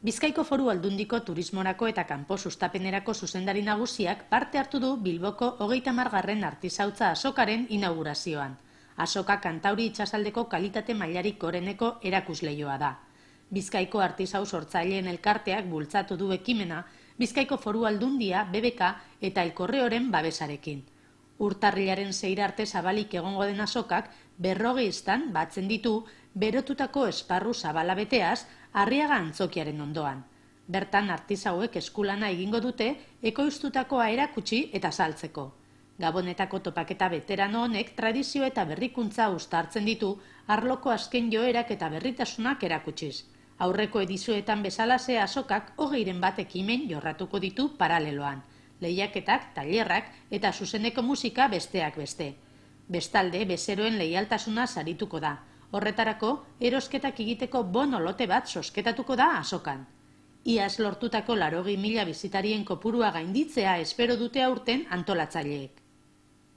Bizkaiko Foru Aldundiko turismorako eta kanpo sustapenerako zuzendari nagusiak parte hartu du Bilboko 30. artisautza azokaren inaugurazioan. Azoka Kantauri itsasaldeko kalitate mailarik goreneko erakusleioa da. Bizkaiko artisau sortzaileen elkarteak bultzatu du ekimena, Bizkaiko Foru Aldundia, BBK eta El Correoren babesarekin. Urtarrilaren 6 arte zabalik egongo den azokak 40 batzen ditu berotutako esparru zabala beteaz Arriaga antzokiaren ondoan. Bertan artisauek eskulana egingo dute ekoiztutakoa erakutsi eta saltzeko. Gabonetako topaketa veterano honek tradizio eta berrikuntza uztartzen ditu arloko azken joerak eta berritasunak erakutsiz. Aurreko edizioetan bezalaxe azokak 20 ekimen jorratuko ditu paraleloan. Lehiaketak, tailerrak eta zuzeneko musika besteak beste. Bestalde, bezeroen leialtasuna sarituko da. Horretarako, erosketak egiteko bono lote bat zozketatuko da azokan. Iaz lortutako 80.000 bisitarien kopurua gainditzea espero dute aurten antolatzaileek.